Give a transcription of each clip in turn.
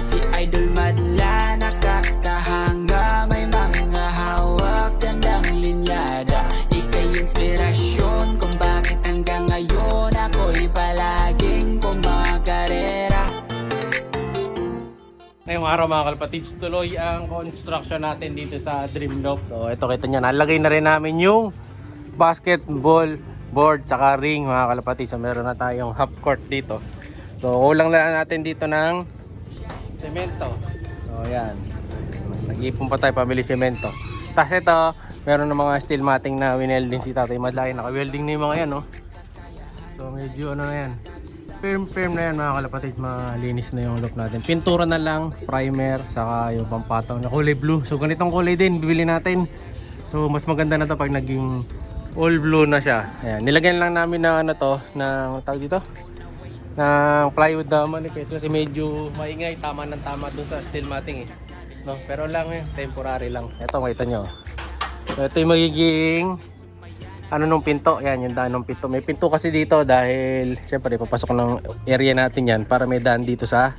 si Idol madla, nakakahanga, may mga hawak, gandang linyada. Ika'y inspirasyon kung bakit hanggang ngayon ako'y palaging kumakarera. Ngayong araw mga kalapatids, tuloy ang construction natin dito sa Dreamloft. So ito kita nyo, nalagay na rin namin yung basketball board saka ring mga kalapatids. So meron na tayong half court dito. So kulang lang natin dito ng semento. So yan, nag-ipon pa tayo pamili semento. Tapos ito, meron na mga steel matting na winelding si Tatay Madlay. Naka-welding na yung mga yan, no? So medyo ano na yan, firm na yan mga kalapatids, malinis na yung look natin. Pintura na lang, primer, saka yung pampataw na kulay blue. So ganitong kulay din bibili natin. So mas maganda na to pag naging all blue na siya. Ayan, nilagyan lang namin na ano to, ng tawag dito, ng plywood na manipis kasi medyo maingay, tama ng tama dun sa steel matting eh. No, pero lang temporary lang. Ito makita nyo. So ito yung magiging ano nung pinto, yan yung daan ng pinto. May pinto kasi dito dahil syempre papasok ng area natin yan para may daan dito sa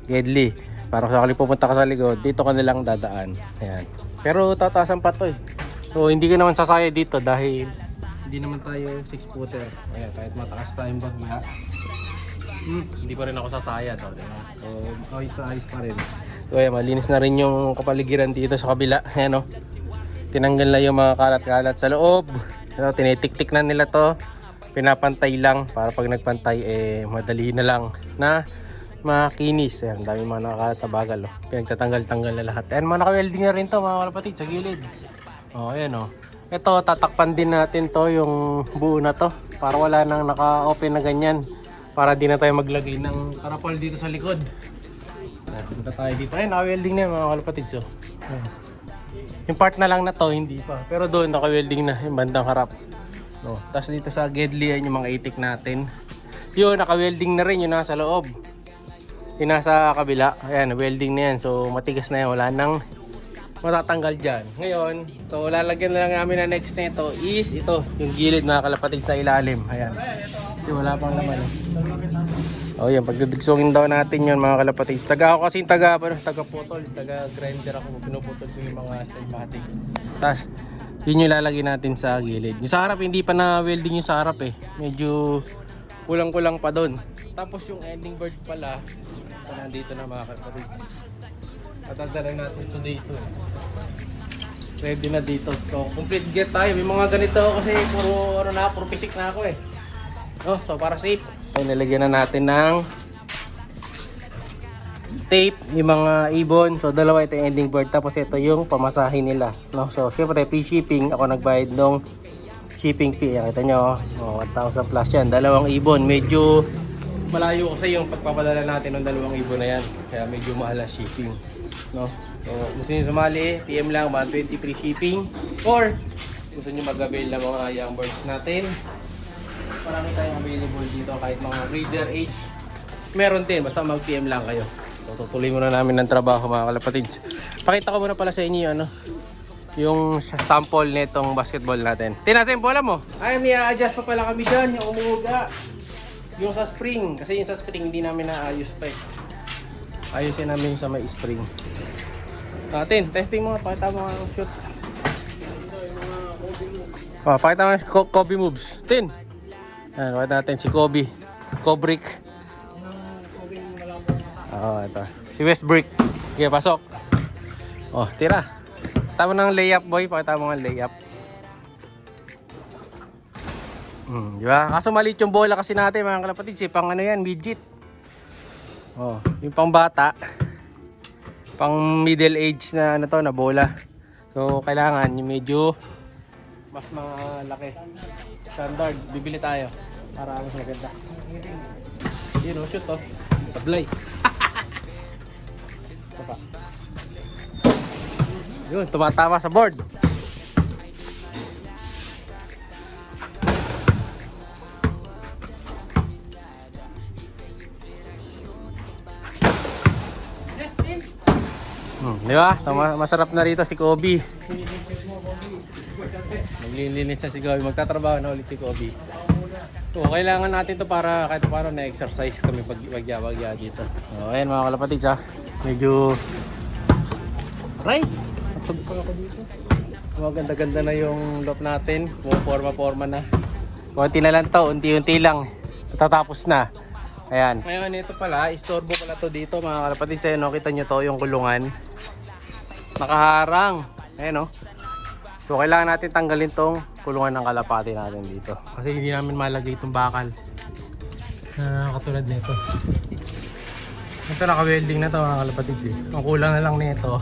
Gedli. Para sa kali pupunta ka sa likod, dito ka nilang dadaan. Ayan. Pero tataasan pa to eh. So hindi ka naman sasaya dito dahil hindi naman tayo 6-footer. Ayan, kahit mataas tayong bagya, hindi pa rin ako sasaya to, diba? So ayos pa rin. So ayan, malinis na rin yung kapaligiran dito sa kabila. Ayan o, tinanggal na yung mga kalat-kalat sa loob. Ito, tinitik-tik na nila to, pinapantay lang para pag nagpantay madali na lang na makinis. Ayan, dami mga nakakalat na bagal, oh. Pinagtatanggal-tanggal na lahat. Ayan, mga naka-welding na rin to mga kalapatid sa gilid. Ayan o. Ito, tatakpan din natin to, yung buo na to, para wala nang naka-open na ganyan, para di na tayo maglagay ng karapal dito sa likod. Punta tayo dito. Ayan, naka-welding na mga kalapatid. So yung part na lang na to, hindi pa. Pero doon, naka-welding na yung bandang harap. No. Tapos dito sa Gedli, yan yung mga itik natin. Yun, naka-welding na rin yung nasa loob. Yung nasa kabila, ayan, welding na yan. So, matigas na yan. Wala nang matatanggal dyan. Ngayon, so, lalagyan na lang namin na next na ito is ito, yung gilid mga kalapatid sa ilalim. Ayan. Kasi wala pang laman. Oh, yan, pagdudugsongin daw natin yun mga kalapatids. Ako kasi taga putol, taga grinder ako, pinuputol ko yung mga steel matting. Tapos yun yung lalagyan natin sa gilid. Yung sa harap hindi pa na welding yung sa harap eh. Medyo kulang-kulang pa doon. Tapos yung ending board pala, nandito na mga kalapatids. Patagdaran natin ito dito. Ready na dito. So complete get tayo. May mga ganito kasi puro pisik na ako eh. Oh, so para safe. Ay, nilagyan na natin ng tape, yung mga ibon. So dalawa, ito yung ending board, tapos ito yung pamasahe nila, no? So syempre free shipping, ako nagbayad ng shipping fee. Kita nyo, 1,000 plus yan, dalawang ibon. Medyo malayo kasi yung pagpapadala natin ng dalawang ibon na yan, kaya medyo mahal ang shipping, no? So gusto nyo sumali, PM lang, 120 free shipping, or gusto nyo mag-avail ng mga young birds natin, marami tayong available dito, kahit mga breeder age meron din, basta mag-PM lang kayo. So tutuloy muna namin ng trabaho mga kalapatids. Pakita ko muna pala sa inyo yung sample nitong basketball natin. Tinasin, bola mo? Ay, may a-adjust pa pala kami dyan, yung umuga, yung sa spring, kasi yung sa spring hindi namin naayos pa eh. Ayusin namin sa may spring natin. Testing mo, pakita mo ang shoot. Pakita mo ang Kobe moves. Tin, ayan, pakita natin si Kobe Kobrick. Ito si Westbrook. Okay, pasok. Tira. Tama ng layup, boy. Pakita mo ng layup. Diba? Kaso maliit yung bola kasi natin mga kalapatid. Pang ano yan, midget. Yung pang bata, pang middle age na ano to, na bola. So kailangan yung medyo mas malaki. Standard, bibili tayo para mas maganda. Yun o, shoot sablay. Yun, tumatama sa board. Di ba? Masarap na rito si Kobe. Maglilinis na si Kobe. Magtatrabaho na ulit si Kobe. So, kailangan natin to para kahit paano na-exercise kami pag-bagya dito. So, ayan mga kalapatids ha. Medyo... Right! Matog pa ako dito. Maganda-ganda na yung loop natin. Forma-forma na. Konti na lang to, unti-unti lang. Tatapos na. Ayan. Ngayon, ito pala, istorbo pala to dito mga kalapatid. Sa'yo, no? Kita nyo to, yung kulungan. Nakaharang. Ayan, no? So, kailangan natin tanggalin tong kulungan ng kalapati natin dito. Kasi hindi namin malagay itong bakal. Katulad nito. Ito, naka-welding na to mga kalapatid. Ang kulang na lang nito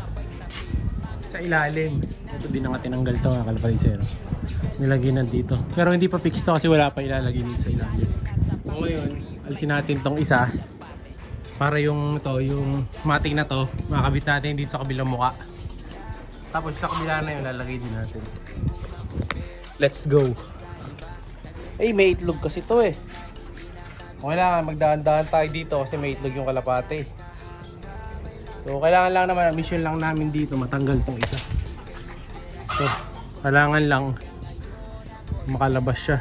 sa ilalim. Ito din ang tinanggal to mga kalapatid. Nilagay na dito. Pero hindi pa fix to kasi wala pa ilalagay dito sa ilalim. So, ngayon, alisin natin tong isa para yung mating na to makakabit natin dito sa kabilang muka. Tapos sa kabila na yun lalagay din natin. Let's go. Eh, may itlog kasi to eh. Kailangan magdahan-dahan tayo dito kasi may itlog yung kalapate. So kailangan lang naman, mission lang namin dito matanggal tong isa. So kailangan lang makalabas siya.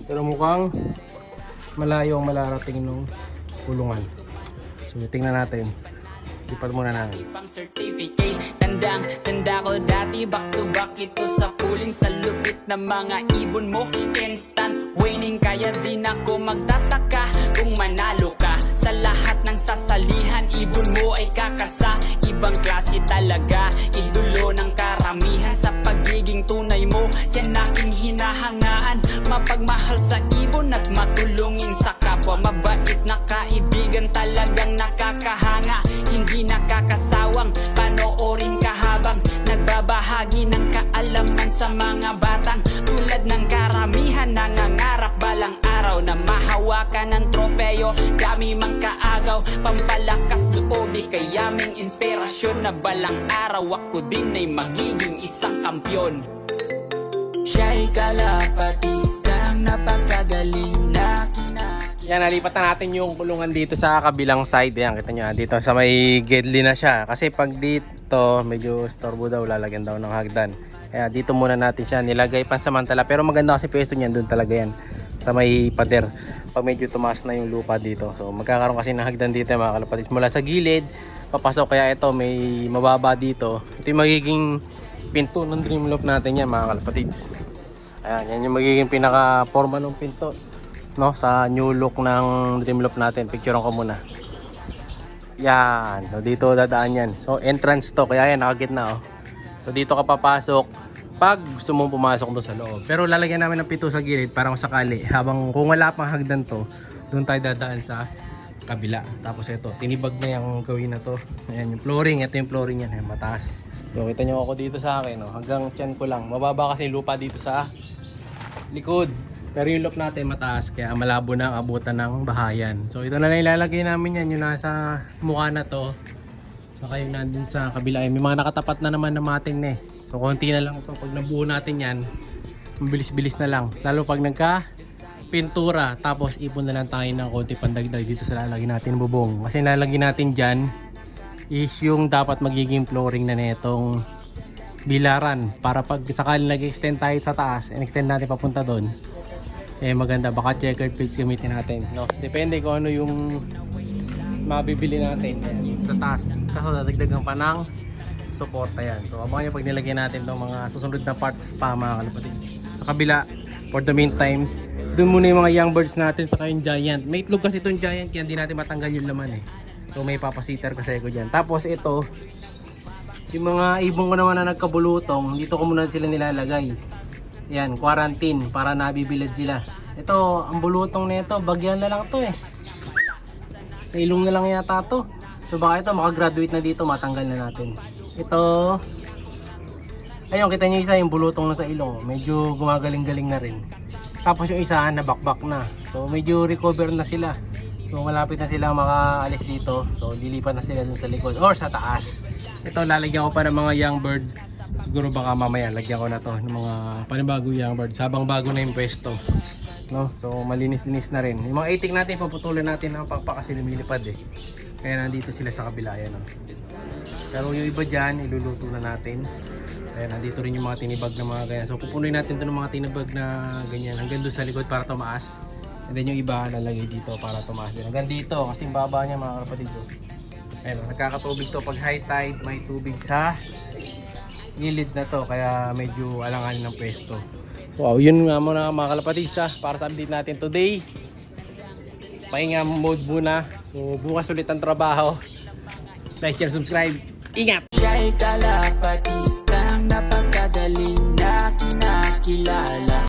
Pero mukhang malayo ang malarating ng kulungan. So tingnan natin. Lipat muna natin. Pang certificate, tanda ko dati back to back ito sa puling sa lupit na mga ibon mo. Instant winning kaya din ako magtataka kung manalo ka. Sa lahat ng sasalihan, ibon mo ay kakasa. Ibang klase talaga, idulo ng karamihan. Sa pagiging tunay mo, yan aking hinahangaan. Mapagmahal sa ibon at matulungin sa kapwa. Mabait na kaibigan, talagang nakakahanga. Hindi nakakasawang panoorin ka habang nagbabahagi ng kaalaman sa mga batang tulad ng karamihan. Nangangarap balang araw na mahawakan ng tropeyo. Dami mang kaagaw, pampalakas loob, kayaming inspirasyon na balang araw ako din ay magiging isang kampyon. Siya'y kalapatistang napakagaling na Yan, nalipat na natin yung kulungan dito sa kabilang side. Yan, kita nyo, dito sa may gedli na siya. Kasi pag dito, medyo storbo daw, lalagyan daw ng hagdan. Kaya dito muna natin siya nilagay pansamantala. Pero maganda kasi pwesto niyan, doon talaga yan. Sa may pader. Pag medyo tumaas na yung lupa dito. So magkakaroon kasi ng hagdan dito mga kalapatid. Mula sa gilid, papasok. Kaya ito, may mababa dito. Ito yung magiging pinto ng dream loop natin yan mga kalapatid. Ayan, yan yung magiging pinaka-forma ng pinto. No, sa new look ng dream loop natin. Picturean ko muna. Yan. So, dito dadaan yan. So, entrance to. Kaya yan, nakagitna. Oh. So, dito ka papasok pag gusto mong pumasok doon sa loob. Pero lalagyan namin ng pito sa gilid para sakali. Habang kung wala pang hagdan to, doon tayo dadaan sa kabila. Tapos ito, tinibag na yung gawin na to. Ayan yung flooring. Ito yung flooring yan. Ayan, mataas. So, kita nyo ako dito sa akin. Oh. Hanggang tiyan ko lang. Mababa kasi lupa dito sa likod. Pero yung loop natin mataas kaya malabo na ang abutan ng bahayan. So ito na lang ilalagay namin yan, yung nasa mukha na to. Saka yung nandun sa kabila. May mga nakatapat na naman na mating na eh. So konti na lang ito. Pag nabuo natin yan, mabilis-bilis na lang. Lalo pag nagka pintura, tapos ipon na lang tayo ng konti pandagdag dito sa lalagay natin bubong. Kasi lalagay natin dyan is yung dapat magiging flooring na netong bilaran. Para pag sakali nag-extend tayo sa taas, and-extend natin papunta doon. Eh maganda, baka checkered plates gamitin natin, no? Depende kung ano yung mabibili natin sa taas. Kaso dadagdagan pa ng suporta yan. So abangan nyo pag nilagyan natin itong mga susunod na parts pa mga kalapatid. Sa kabila, for the meantime, doon muna yung mga young birds natin saka yung giant. May itlog kasi itong giant kaya hindi natin matanggal yung laman eh. So may papasitter kasi ako dyan. Tapos ito, yung mga ibong ko naman na nagkabulutong, dito ko muna sila nilalagay. Yan, quarantine para nabibilad sila. Ito, ang bulutong nito, bagyan na lang to eh. Sa ilong na lang yata to. So baka ito makagraduate na dito, matanggal na natin. Ito, ayun, kita nyo isa yung bulutong na sa ilong. Medyo gumagaling-galing na rin. Tapos yung isa, nabakbak na. So medyo recover na sila. So malapit na sila makaalis dito. So lilipat na sila dun sa likod or sa taas. Ito, lalagyan ko pa ng mga young bird. Siguro baka mamaya lagyan ko na to ng mga panibago young birds habang bago na yung pwesto, no? So malinis-linis na rin. Yung mga itik natin paputulan natin ng pakpak kasi lumilipad eh. Kaya nandito sila sa kabila yan, no? Pero yung iba dyan iluluto na natin. Kaya nandito rin yung mga tinibag na mga ganyan. So pupunuin natin to ng mga tinibag na ganyan hanggang doon sa likod para tumaas. And then yung iba lalagay dito para tumaas din. Hanggang dito kasi baba niya mga kapatid. So, Ayun, nagkakatubig to pag high tide, may tubig sa gilid na to, kaya medyo alanganin ng pwesto. Wow, yun nga muna mga kalapatista para sa update natin today. Pahinga mode muna. So bukas ulit ang trabaho. Like and subscribe. Ingat! Siya'y kalapatistang napakagaling na kinakilala.